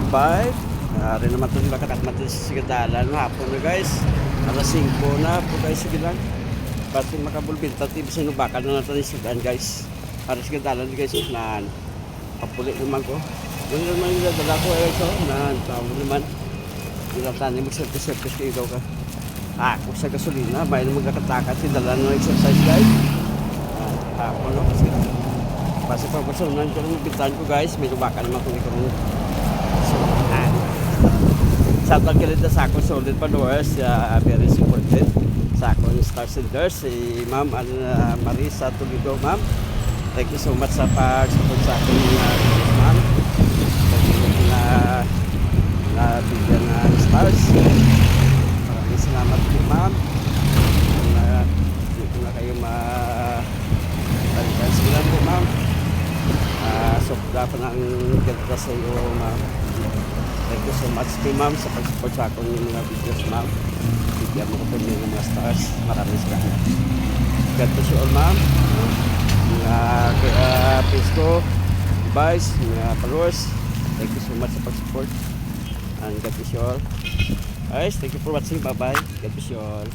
5. Rin naman ito makakatmatis sa sigadalan. Hapon na guys. Alas 5 na po guys. Sige lang. Pati makabulbinta. Tiba sinubakan na natin yung sudan guys. Para sa sigadalan guys. Na papulit naman ko. Yun naman yung dala ko guys. Na tawag naman. Nilatani mag-service kayo daw ka. Ako sa gasolina. Bayan magkakatakat. Dala ng exercise guys. Hapon na kasi. Kasi pag masunan ko ng bintahan ko guys, may lubakan naman kung ikaw ng sunan. Shout out kalit na sa akong solid followers, very supported sa akong star senders, si Ma'am Marisa Toledo, Ma'am. Thank you so much sa pag-support sa akin, Ma'am. Thank you na bigyan ng stars. Maraming salamat po, Ma'am. Hindi ko na kayo balikan sila po, Ma'am. Sobra pa ng ganda sa iyo, Ma'am. Thank you so much kay Ma'am sa pag-support sa akong mga videos, Ma'am. Bigyan mo ko po ng mga stars. Maraming salamat. God bless you all, Ma'am. Mga Pisco, Vice, mga followers, thank you so much sa pag-support. And God bless you all. Guys, thank you for watching. Bye-bye. God bless you all.